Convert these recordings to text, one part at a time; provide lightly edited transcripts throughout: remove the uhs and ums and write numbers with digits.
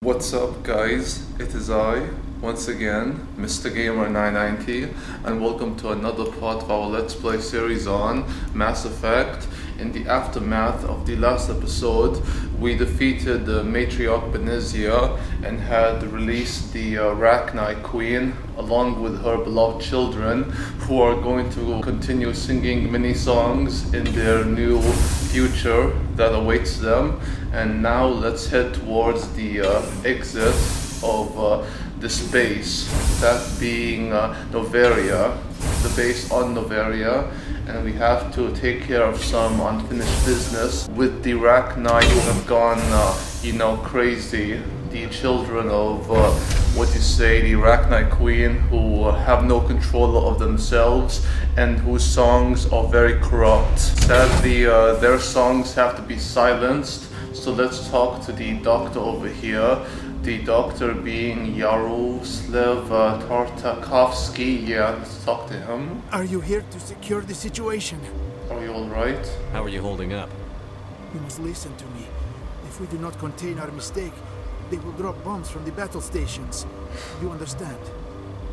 What's up guys, it is I, once again, MR.GAMER 990, and welcome to another part of our Let's Play series on Mass Effect. In the aftermath of the last episode, we defeated the Matriarch Benezia and had released the Rachni Queen along with her beloved children, who are going to continue singing many songs in their new future that awaits them. And now let's head towards the exit of the space, that being Noveria, the base on Noveria, and we have to take care of some unfinished business with the Rachni who have gone, crazy. The children of, the Rachni Queen, who have no control of themselves and whose songs are very corrupt. Sadly, their songs have to be silenced, so let's talk to the doctor over here. The doctor being Yaroslav Tartakovsky. Yeah, let's talk to him. Are you here to secure the situation? Are you alright? How are you holding up? You must listen to me. If we do not contain our mistake, they will drop bombs from the battle stations. You understand?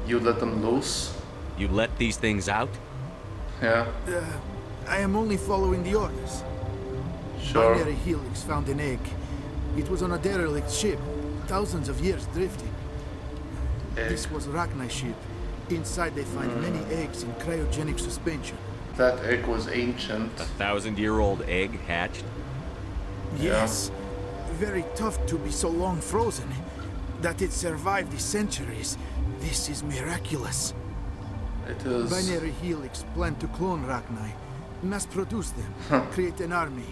You let them loose? You let these things out? Yeah. I am only following the orders. Sure. Binary Helix found an egg. It was on a derelict ship, thousands of years drifting. Egg. This was Rachni ship. Inside they find many eggs in cryogenic suspension. That egg was ancient. A 1,000-year-old egg hatched? Yes. Very tough to be so long frozen. That it survived the centuries. This is miraculous. It is. Binary Helix planned to clone Rachni, mass produce them, create an army.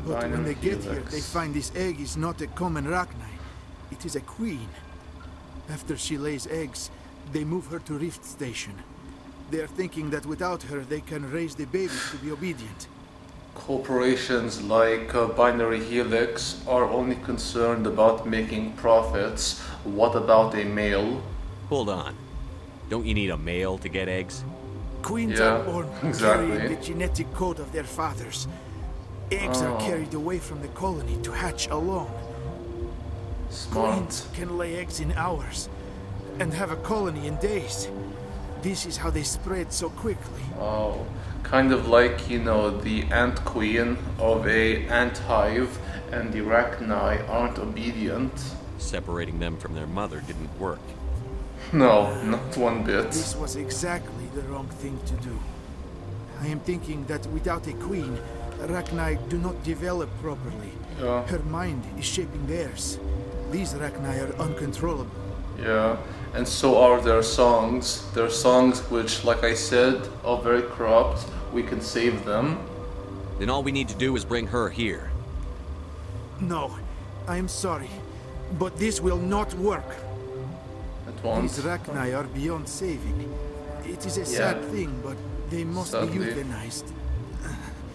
But when they get here, they find this egg is not a common Rachni. It is a queen. After she lays eggs, they move her to Rift Station. They are thinking that without her, they can raise the babies to be obedient. Corporations like Binary Helix are only concerned about making profits. What about a male? Hold on. Don't you need a male to get eggs? Queens Yeah, are born exactly. carrying the genetic code of their fathers. Eggs are carried away from the colony to hatch alone. Smart. Queens can lay eggs in hours and have a colony in days. This is how they spread so quickly. Oh, kind of like, the ant queen of a ant hive, and the Rachni aren't obedient. Separating them from their mother didn't work. No, not one bit. This was exactly the wrong thing to do. I am thinking that without a queen, Rachni do not develop properly. Yeah. Her mind is shaping theirs. These Rachni are uncontrollable. Yeah, and so are their songs. Their songs, which, like I said, are very corrupt. We can save them. Then all we need to do is bring her here. No, I am sorry, but this will not work. It won't. These Rachni are beyond saving. It is a sad thing, but they must Sadly. be euthanized.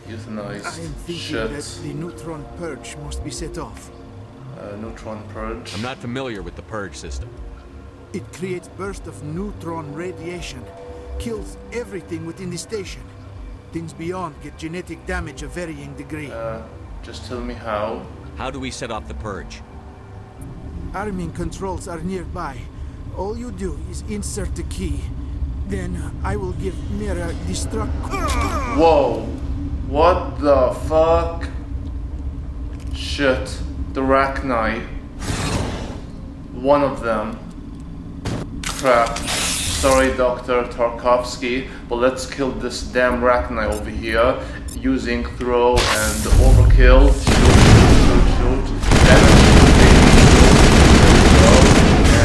Euthanized. I am thinking Shit. that the neutron purge must be set off. Neutron purge. I'm not familiar with the purge system. It creates bursts of neutron radiation, kills everything within the station. Things beyond get genetic damage of varying degree. Just tell me how. How do we set off the purge? Arming controls are nearby. All you do is insert the key. Then I will give Mira destruct. Whoa! What the fuck? Shit. The Rachni. One of them. Crap. Sorry, Dr. Tarkovsky, but let's kill this damn Rachni over here using throw and overkill. Shoot.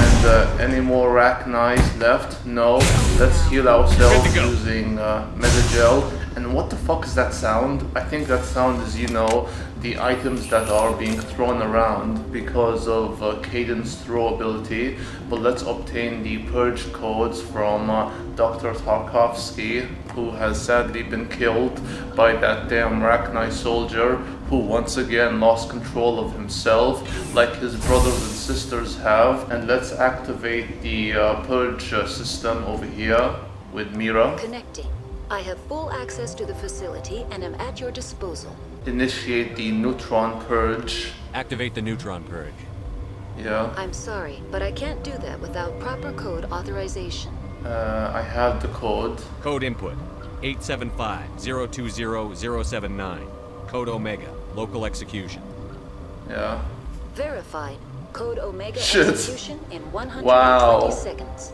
And any more Rachnis left? No. Let's heal ourselves using Metagel. And what the fuck is that sound? I think that sound is, the items that are being thrown around because of Caden's throw ability. But let's obtain the purge codes from Dr. Tarkovsky, who has sadly been killed by that damn Rachni soldier, who once again lost control of himself, like his brothers and sisters have. And let's activate the purge system over here with Mira. Connecting. I have full access to the facility and am at your disposal. Initiate the neutron purge. Activate the neutron purge. Yeah. I'm sorry, but I can't do that without proper code authorization. I have the code. Code input 875-020-079. Code Omega. Local execution. Yeah. Verified. Code Omega Shit. execution in 120 Wow. seconds.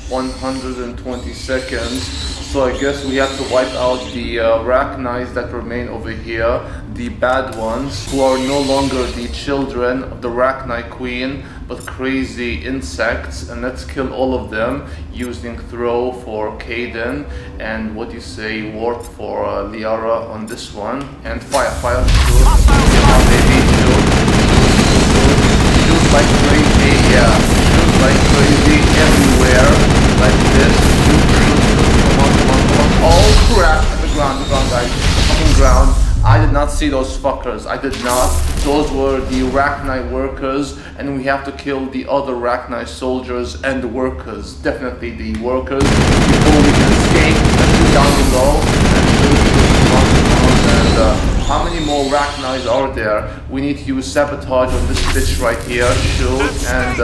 120 seconds. So I guess we have to wipe out the Rachnis that remain over here, the bad ones, who are no longer the children of the Rachni Queen, but crazy insects, and let's kill all of them using throw for Caden, and what do you say, warp for Liara on this one, and fire, shoot, baby, shoot like crazy, yeah, shoot like crazy everywhere, like this, shoot, come on, oh crap, the ground guys, fucking ground. I did not see those fuckers, I did not. Those were the Rachni workers, and we have to kill the other Rachni soldiers and the workers. Definitely the workers, before we can escape. Let's go down below and shoot. And how many more Rachnis are there? We need to use sabotage on this bitch right here. Shoot, and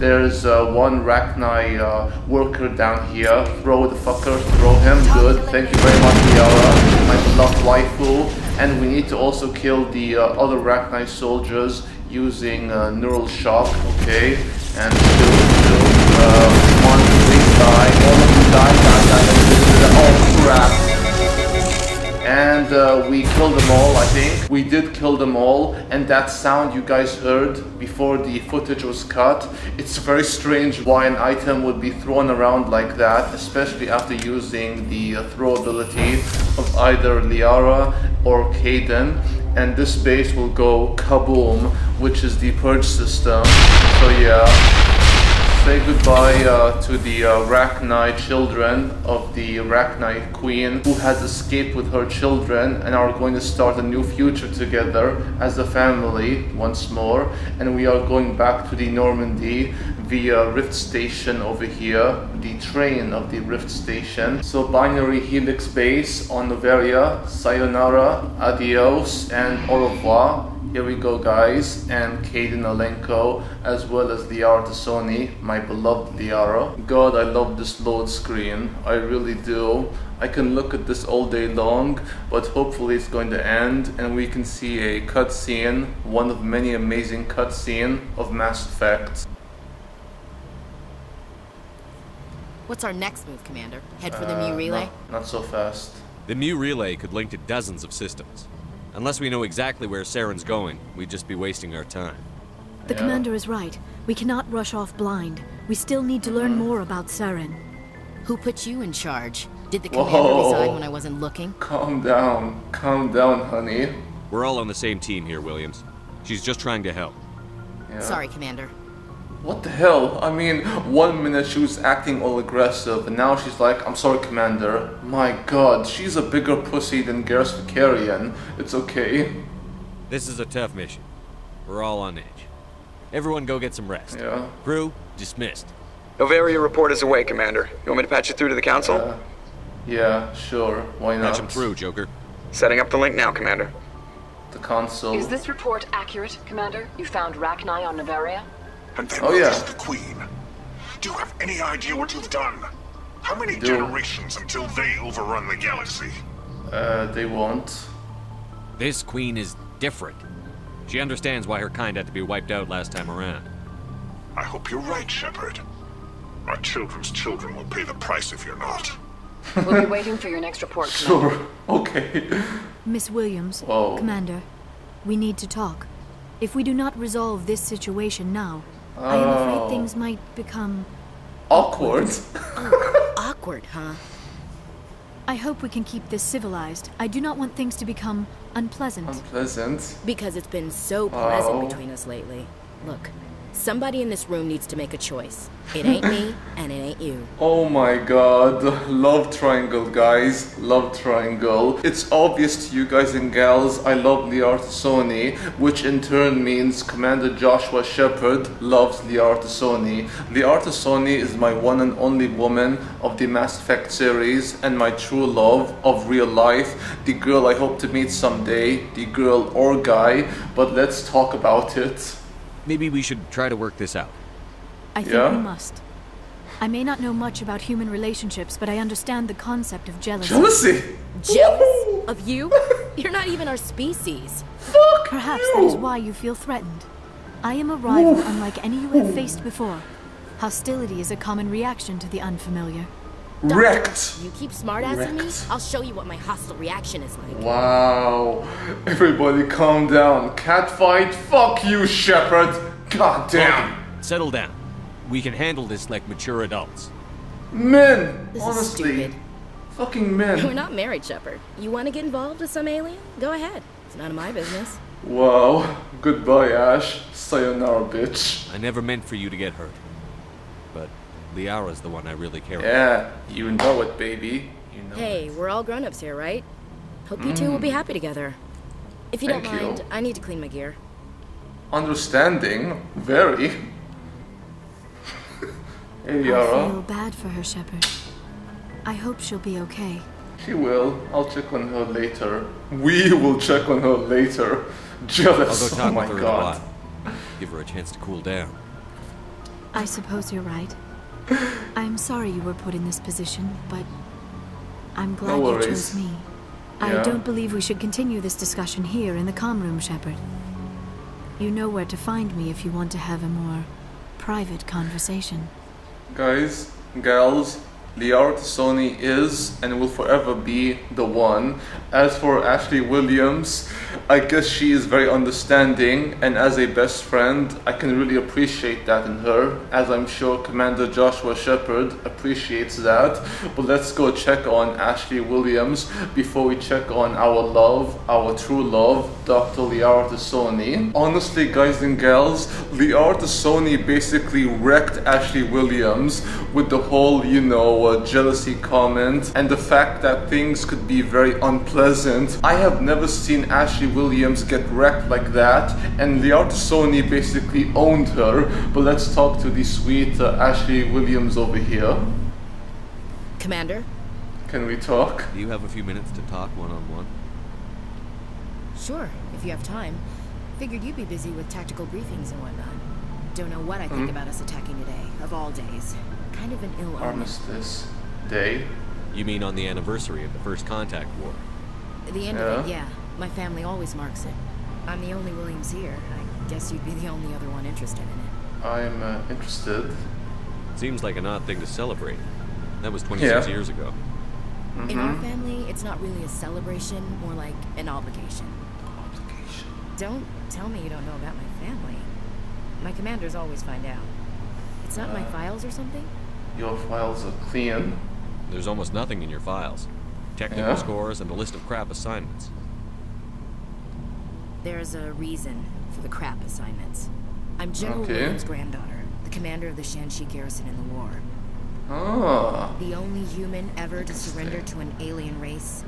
there's one Rachni worker down here. Throw the fucker, throw him. Good, thank you very much, Liara, my beloved waifu. And we need to also kill the other Rachni soldiers using neural shock, okay? And shoot, one, please die, all of you die, oh crap. And we killed them all, I think. We did kill them all, and that sound you guys heard before the footage was cut, it's very strange why an item would be thrown around like that, especially after using the throw ability of either Liara or Caden. And this base will go kaboom, which is the purge system. So yeah, say goodbye to the Rachni children of the Rachni Queen, who has escaped with her children and are going to start a new future together as a family once more. And we are going back to the Normandy via Rift Station over here, the train of the Rift Station. So binary helix base on Noveria, sayonara, adios, and au revoir. Here we go, guys, and Caden Alenko, as well as Liara Tassoni, my beloved Liara. God, I love this load screen, I really do. I can look at this all day long, but hopefully it's going to end and we can see a cutscene, one of many amazing cutscenes of Mass Effect. What's our next move, Commander? Head for the Mu relay? Not so fast. The Mu relay could link to dozens of systems. Unless we know exactly where Saren's going, we'd just be wasting our time. The commander is right. We cannot rush off blind. We still need to learn more about Saren. Who put you in charge? Did the commander resign when I wasn't looking? Calm down, honey. We're all on the same team here, Williams. She's just trying to help. Yeah. Sorry, Commander. What the hell? I mean, 1 minute she was acting all aggressive, and now she's like, I'm sorry, Commander. My god, she's a bigger pussy than Garrus Vakarian. It's okay. This is a tough mission. We're all on edge. Everyone go get some rest. Yeah. Crew, dismissed. Noveria report is away, Commander. You want me to patch you through to the Council? Yeah, sure. Why not? Patch him through, Joker. Setting up the link now, Commander. The console. Is this report accurate, Commander? You found Rachni on Noveria? And then oh, yeah. the Queen. Do you have any idea what you've done? How many generations until they overrun the galaxy? They won't. This Queen is different. She understands why her kind had to be wiped out last time around. I hope you're right, Shepard. Our children's children will pay the price if you're not. We'll be waiting for your next report, Commander. Sure, okay. Miss Williams, Whoa. Commander, we need to talk. If we do not resolve this situation now, I am afraid things might become... awkward. Oh, awkward, huh? I hope we can keep this civilized. I do not want things to become unpleasant. Unpleasant? Because it's been so pleasant between us lately. Look, somebody in this room needs to make a choice. It ain't me, and it ain't you. Oh my god. Love triangle, guys. Love triangle. It's obvious to you guys and gals, I love Liara Tassoni, which in turn means Commander Joshua Shepard loves Liara Tassoni. Liara Tassoni is my one and only woman of the Mass Effect series, and my true love of real life. The girl I hope to meet someday. The girl or guy, but let's talk about it. Maybe we should try to work this out. I think we must. I may not know much about human relationships, but I understand the concept of jealousy. Jealousy? Jealous? Of you? You're not even our species. Fuck Perhaps you. that is why you feel threatened. I am a rival unlike any you have faced before. Hostility is a common reaction to the unfamiliar. Wrecked. You keep smartassing me, I'll show you what my hostile reaction is like. Wow. Everybody calm down. Catfight? Fuck you, Shepard. God damn. Settle down. We can handle this like mature adults. Men! This honestly. is stupid. Fucking men. We're not married, Shepard. You want to get involved with some alien? Go ahead. It's none of my business. Wow. Goodbye, Ash. Sayonara, bitch. I never meant for you to get hurt. But Liara's the one I really care about. Yeah, you know it, baby. You know Hey, it. we're all grown-ups here, right? Hope you two will be happy together. If you don't Thank you. mind, I need to clean my gear. Understanding. Very. Hey, I Liara. feel bad for her, Shepard. I hope she'll be okay. She will. I'll check on her later. We will check on her later. I'll Jealous. go talk Oh my with her god. in a while. Give her a chance to cool down. I suppose you're right. I'm sorry you were put in this position, but I'm glad you worries. chose me. Yeah. I don't believe we should continue this discussion here in the comm room, Shepard. You know where to find me if you want to have a more private conversation. Guys, gals, Liara Sony is and will forever be the one. As for Ashley Williams, I guess she is very understanding, and as a best friend, I can really appreciate that in her, as I'm sure Commander Joshua Shepard appreciates that. But let's go check on Ashley Williams before we check on our love, our true love, Dr. Liara Sony. Honestly, guys and gals, Liara Sony basically wrecked Ashley Williams with the whole, you know, jealousy comment and the fact that things could be very unpleasant. I have never seen Ashley Williams get wrecked like that, and Liara Sony basically owned her. But let's talk to the sweet Ashley Williams over here. Commander? Can we talk? Do you have a few minutes to talk one-on-one? Sure, if you have time. Figured you'd be busy with tactical briefings and whatnot. Don't know what I think about us attacking today, of all days. Kind of an ill omen. Armistice Day. You mean on the anniversary of the First Contact War? The end of it, yeah. My family always marks it. I'm the only Williams here. I guess you'd be the only other one interested in it. I'm interested. Seems like an odd thing to celebrate. That was 26 years ago. In our family, it's not really a celebration, more like an obligation. Obligation. Don't tell me you don't know about my family. My commanders always find out. It's not in my files or something? Your files are clean. There's almost nothing in your files. Technical scores and a list of crap assignments. There's a reason for the crap assignments. I'm General Williams' granddaughter, the commander of the Shanxi garrison in the war. Ah. The only human ever to surrender to an alien race.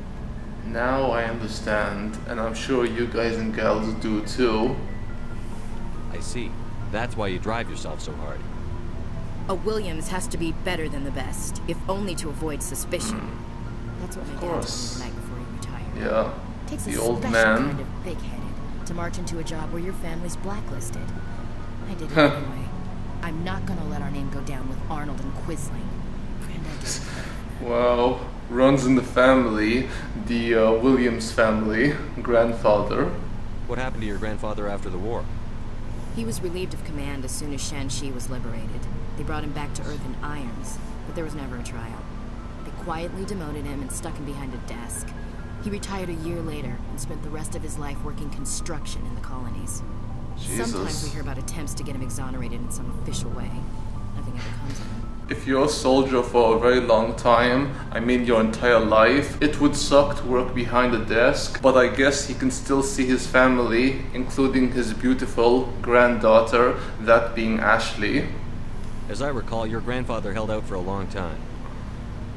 Now I understand, and I'm sure you guys and gals do too. I see. That's why you drive yourself so hard. A Williams has to be better than the best, if only to avoid suspicion. That's what my dad told me the night before he retired. Yeah. Takes The a old special man. kind of big-headed to march into a job where your family's blacklisted. I did it anyway. I'm not gonna let our name go down with Arnold and Quisling. Granddad did it better than that. Wow. Runs in the family, the Williams family, grandfather. What happened to your grandfather after the war? He was relieved of command as soon as Shanxi was liberated. They brought him back to Earth in irons, but there was never a trial. They quietly demoted him and stuck him behind a desk. He retired a year later and spent the rest of his life working construction in the colonies. Jesus. Sometimes we hear about attempts to get him exonerated in some official way. Nothing ever comes of him. If you're a soldier for a very long time, I mean your entire life, it would suck to work behind a desk, but I guess he can still see his family, including his beautiful granddaughter, that being Ashley. As I recall, your grandfather held out for a long time.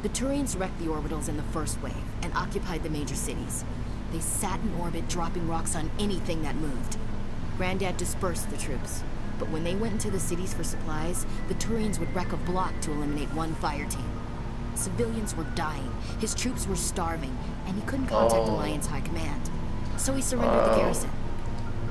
The Turians wrecked the orbitals in the first wave and occupied the major cities. They sat in orbit, dropping rocks on anything that moved. Granddad dispersed the troops, but when they went into the cities for supplies, the Turians would wreck a block to eliminate one fire team. Civilians were dying, his troops were starving, and he couldn't contact Alliance High Command. So he surrendered the garrison.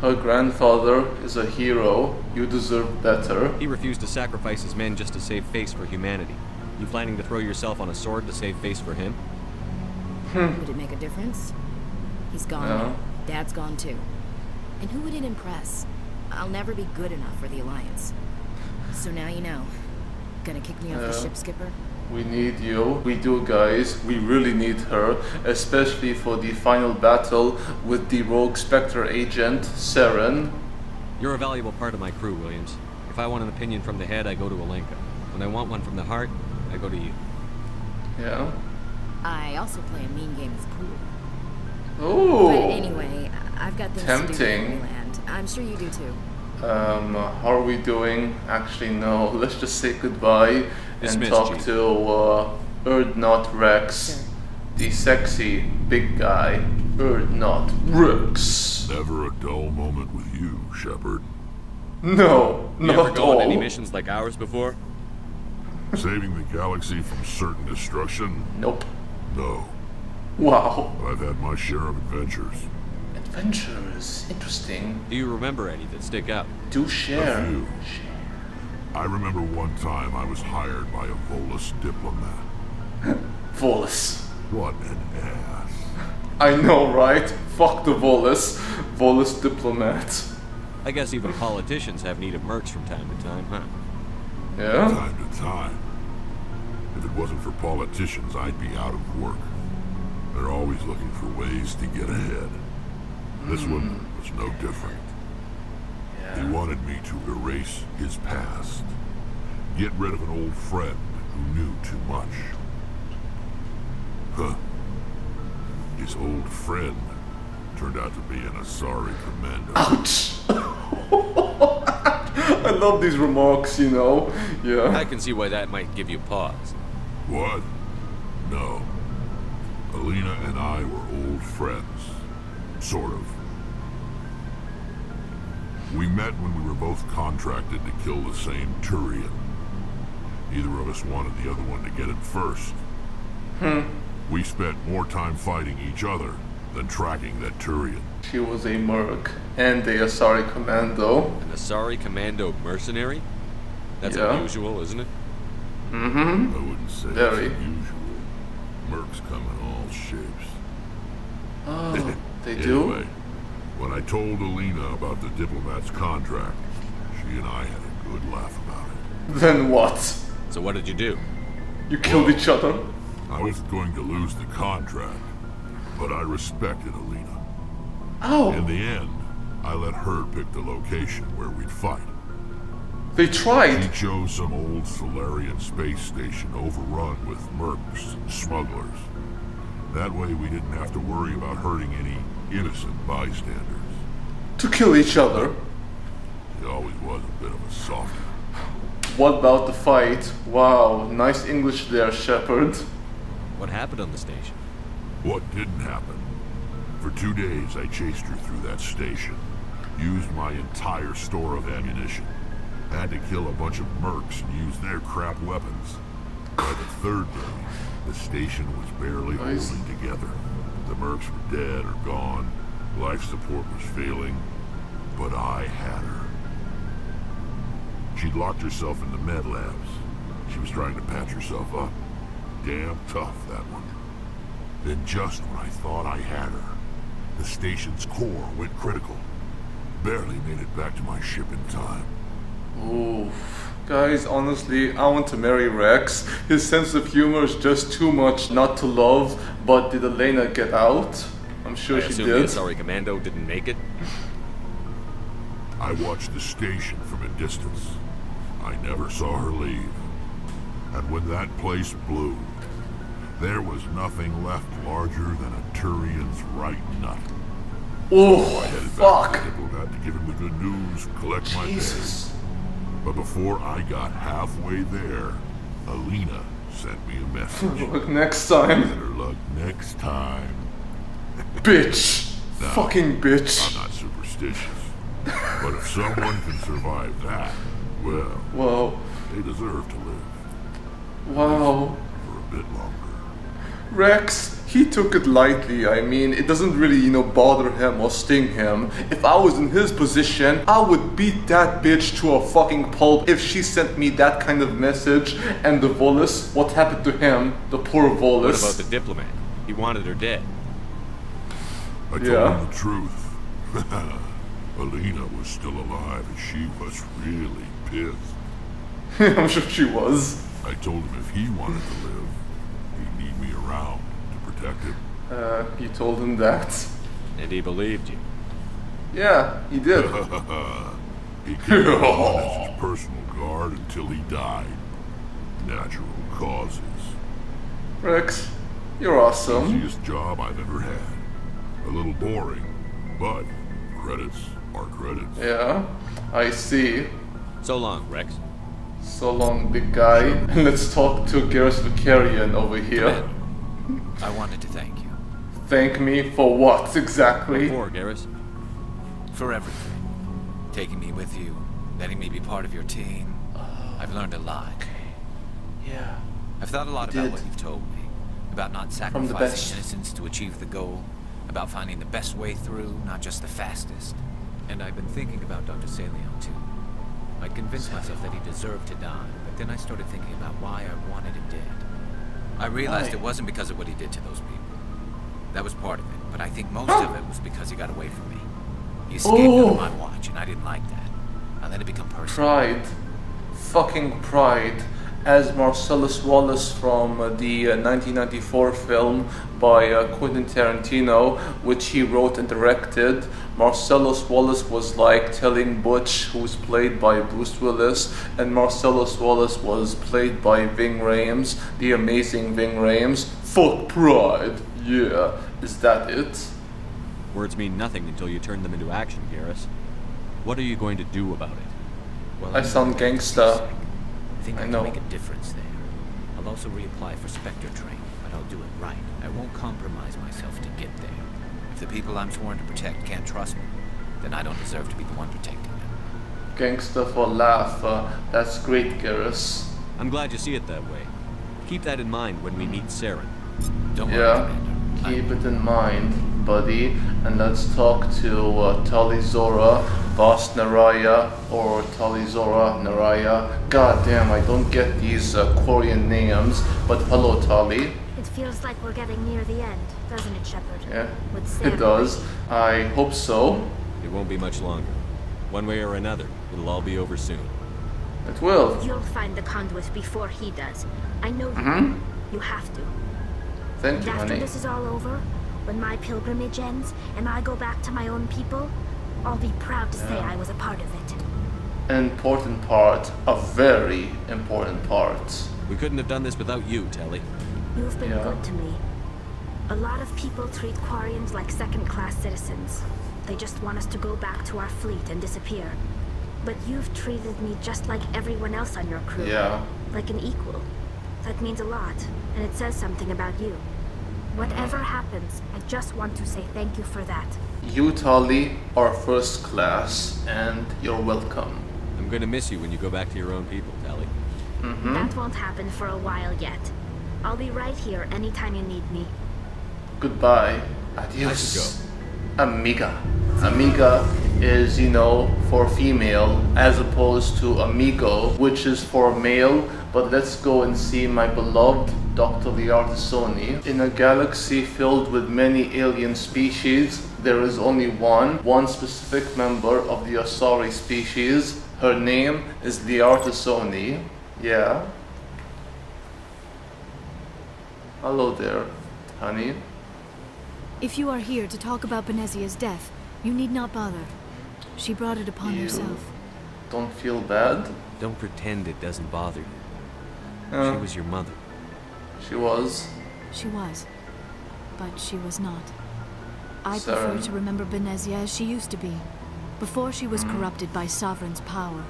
Her grandfather is a hero. You deserve better. He refused to sacrifice his men just to save face for humanity. You planning to throw yourself on a sword to save face for him? Would it make a difference? He's gone Yeah. now. Dad's gone too. And who would it impress? I'll never be good enough for the Alliance. So now you know. Gonna kick me off the ship, Skipper? We need you. We do, guys. We really need her, especially for the final battle with the rogue Spectre agent, Saren. You're a valuable part of my crew, Williams. If I want an opinion from the head, I go to Alenka. When I want one from the heart, I go to you. Yeah. I also play a mean game of pool. Oh. But anyway, I've got things to do Tempting. before we land. I'm sure you do too. How are we doing? Actually, no. Let's just say goodbye and Dismissed, talk Chief. to Erdnot Rex, Sure. the sexy big guy. Erdnot Rex. Never a dull moment with you, Shepard. No, You not ever at go on all. any missions like ours before? Saving the galaxy from certain destruction? Nope. No. Wow. But I've had my share of adventures. Adventures. Interesting. Do you remember any that stick out? Do share. A few. I remember one time I was hired by a Volus diplomat. Volus. What an ass. I know, right? Fuck the Volus. Volus diplomat. I guess even politicians have need of mercs from time to time, huh? Yeah? Time to time. If it wasn't for politicians, I'd be out of work. They're always looking for ways to get ahead. This one was no different. He wanted me to erase his past. Get rid of an old friend who knew too much. Huh. His old friend turned out to be an Asari commando. Ouch. I love these remarks, you know. Yeah. I can see why that might give you pause. What? No. Alina and I were old friends. Sort of. We met when we were both contracted to kill the same Turian. Neither of us wanted the other one to get it first. We spent more time fighting each other than tracking that Turian. She was a merc and a Asari commando. An Asari commando mercenary? That's Yeah. unusual, isn't it? Mm-hmm. I wouldn't say Very. it's unusual. Mercs come in all shapes. Oh, they do? Anyway, when I told Alina about the diplomat's contract, she and I had a good laugh about it. Then what? So what did you do? You killed each other? I wasn't going to lose the contract, but I respected Alina. Oh, In the end, I let her pick the location where we'd fight. they She tried. chose some old Solarian space station overrun with mercs and smugglers. That way we didn't have to worry about hurting any innocent bystanders. To kill each other. He always was a bit of a softie. What about the fight? Wow, nice English there, Shepard. What happened on the station? What didn't happen? For 2 days I chased her through that station. Used my entire store of ammunition. Had to kill a bunch of mercs and use their crap weapons. By the third day, the station was barely Nice. holding together. The mercs were dead or gone. Life support was failing. But I had her. She'd locked herself in the med labs. She was trying to patch herself up. Damn tough, that one. Then just when I thought I had her, the station's core went critical. Barely made it back to my ship in time. Ooh. Guys, honestly, I want to marry Rex. His sense of humor is just too much not to love. But did Elena get out? I'm sure I she assume did. the Asari commando didn't make it? I watched the station from a distance. I never saw her leave. And when that place blew, there was nothing left larger than a Turian's right nut. Oh, I headed back fuck. to the diplomat to give him the good news, collect my pay. Jesus. But before I got halfway there, Alina sent me a message. Look, next time. Better luck next time. Bitch. No. Fucking bitch. I'm not superstitious. But if someone can survive that, well, Wow. they deserve to live Wow. for a bit longer. Rex, he took it lightly. I mean, it doesn't really, you know, bother him or sting him. If I was in his position, I would beat that bitch to a fucking pulp if she sent me that kind of message. And the Volus, what happened to him? The poor Volus. What about the diplomat? He wanted her dead. I told him the truth. Alina was still alive and she was really pissed. I'm sure she was. I told him if he wanted to live, he'd need me around to protect him. You told him that? And he believed you. Yeah, he did. He kept on as his personal guard until he died. Natural causes. Rex, you're awesome. Easiest job I've ever had. A little boring, but credits are credits. Yeah, I see. So long, Rex. So long, big guy. Let's talk to Garrus Vicarian over here. I wanted to thank you. Thank me for what, exactly? For Garrus? For everything. Taking me with you, letting me be part of your team. I've learned a lot. Yeah. I've thought a lot about what you've told me. About not sacrificing innocence to achieve the goal. About finding the best way through, not just the fastest. And I've been thinking about Dr. Saleon too. I'd convinced myself that he deserved to die, but then I started thinking about why I wanted him dead. I realized it wasn't because of what he did to those people. That was part of it, but I think most of it was because he got away from me. He escaped under my watch, and I didn't like that. I let it become personal. Pride. Fucking pride. As Marcellus Wallace from the 1994 film by Quentin Tarantino, which he wrote and directed. Marcellus Wallace was like telling Butch, who's played by Bruce Willis, and Marcellus Wallace was played by Ving Rhames, the amazing Ving Rhames. Fuck pride. Yeah. Is that it? Words mean nothing until you turn them into action, Garrus. What are you going to do about it? Well, I sound gangsta. I think I can make a difference there. I'll also reapply for Spectre training, but I'll do it right. I won't compromise myself to get there. If the people I'm sworn to protect can't trust me, then I don't deserve to be the one protecting them. Gangsta for laugh. That's great, Garrus. I'm glad you see it that way. Keep that in mind when we meet Saren. Don't worry, Commander. Keep it in mind, buddy. And let's talk to Talizora, Boss Naraya, or Talizora Naraya. God damn, I don't get these Korean names. But hello, Tali. It feels like we're getting near the end, doesn't it, Shepard? Yeah, it does. I hope so. It won't be much longer. One way or another, it'll all be over soon. It will. You'll find the conduit before he does. I know you will. You have to. Thank you, and after honey. this is all over, when my pilgrimage ends and I go back to my own people, I'll be proud to say I was a part of it. An important part. A very important part. We couldn't have done this without you, Tali. You've been good to me. A lot of people treat Quarians like second-class citizens. They just want us to go back to our fleet and disappear. But you've treated me just like everyone else on your crew. Yeah. Like an equal. That means a lot, and it says something about you. Whatever happens, I just want to say thank you for that. You, Tali, are first class, and you're welcome. I'm going to miss you when you go back to your own people, Tali. That won't happen for a while yet. I'll be right here anytime you need me. Goodbye. Adios. Amiga. Amiga is, you know, for female, as opposed to amigo, which is for male. But let's go and see my beloved Dr. Liara. In a galaxy filled with many alien species, there is only one specific member of the Asari species. Her name is Liara. Yeah. Hello there, honey. If you are here to talk about Benezia's death, you need not bother. She brought it upon herself. Don't feel bad? Don't pretend it doesn't bother you. She was your mother. She was. She was. But she was not. I prefer to remember Benezia as she used to be, before she was corrupted by Sovereign's power.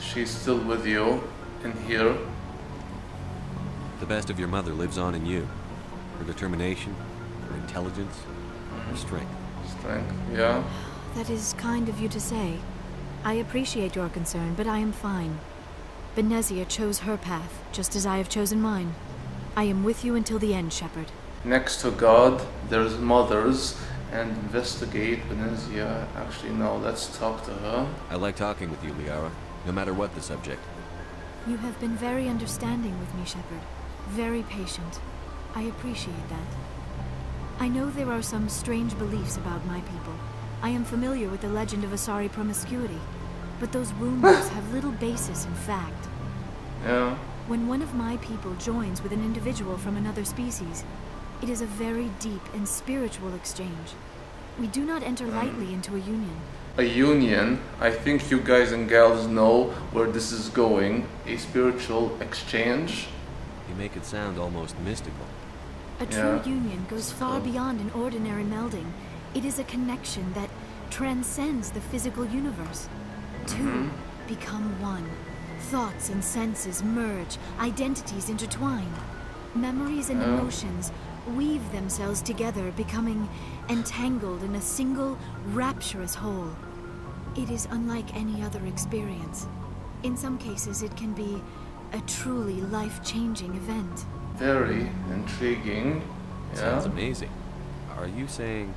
She's still with you, in here. The best of your mother lives on in you. Her determination, her intelligence, her strength. Strength, yeah. That is kind of you to say. I appreciate your concern, but I am fine. Benezia chose her path, just as I have chosen mine. I am with you until the end, Shepard. next to God, there's mothers, and investigate Benezia. Actually, no, let's talk to her. I like talking with you, Liara, no matter what the subject. You have been very understanding with me, Shepard. Very patient. I appreciate that. I know there are some strange beliefs about my people. I am familiar with the legend of Asari promiscuity, but those rumors have little basis in fact. Yeah. When one of my people joins with an individual from another species, it is a very deep and spiritual exchange. We do not enter lightly into a union. A union? I think you guys and gals know where this is going. A spiritual exchange? You make it sound almost mystical. A true union goes far beyond an ordinary melding. It is a connection that transcends the physical universe. Two become one. Thoughts and senses merge, identities intertwine. Memories and emotions weave themselves together, becoming entangled in a single, rapturous whole. It is unlike any other experience. In some cases, it can be a truly life-changing event. Very intriguing. Yeah. Sounds amazing. Are you saying...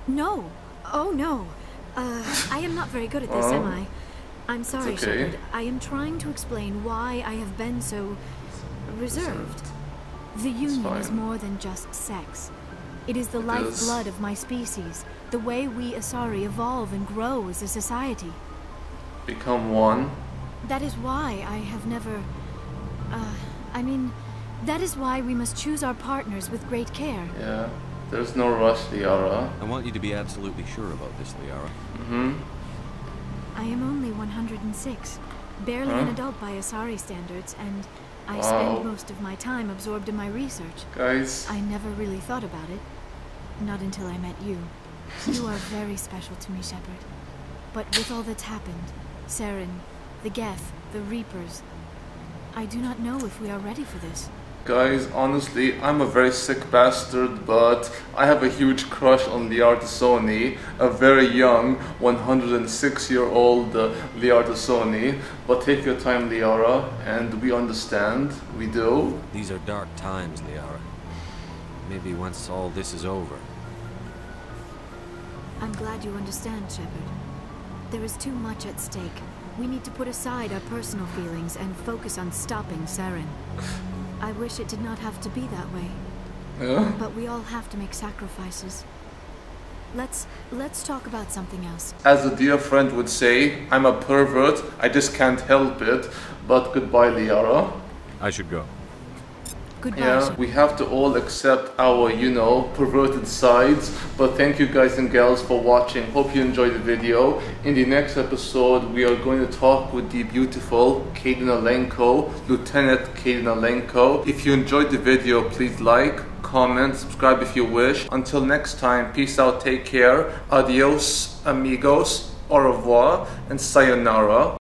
No. Oh, no. I am not very good at this, am I? I'm sorry, Shepard. I am trying to explain why I have been so reserved. The union is more than just sex. It is the lifeblood of my species, the way we Asari evolve and grow as a society. Become one? That is why I have never... that is why we must choose our partners with great care. Yeah. There's no rush, Liara. I want you to be absolutely sure about this, Liara. I am only 106, barely an adult by Asari standards, and I spend most of my time absorbed in my research. Guys. I never really thought about it. Not until I met you. You are very special to me, Shepard. But with all that's happened, Saren, the Geth, the Reapers, I do not know if we are ready for this. Guys, honestly, I'm a very sick bastard, but I have a huge crush on Liara, a very young, 106-year-old Liara. But take your time, Liara, and we understand. We do. These are dark times, Liara. Maybe once all this is over. I'm glad you understand, Shepard. There is too much at stake. We need to put aside our personal feelings and focus on stopping Saren. I wish it did not have to be that way. Yeah. But we all have to make sacrifices. Let's talk about something else. As a dear friend would say, I'm a pervert, I just can't help it. But goodbye, Liara. I should go. Goodbye, yeah, we have to all accept our, perverted sides. But thank you guys and gals for watching. Hope you enjoyed the video. In the next episode, we are going to talk with the beautiful Kaidenalenko, Lieutenant Kaidenalenko. If you enjoyed the video, please like, comment, subscribe if you wish. Until next time, peace out, take care. Adios, amigos, au revoir, and sayonara.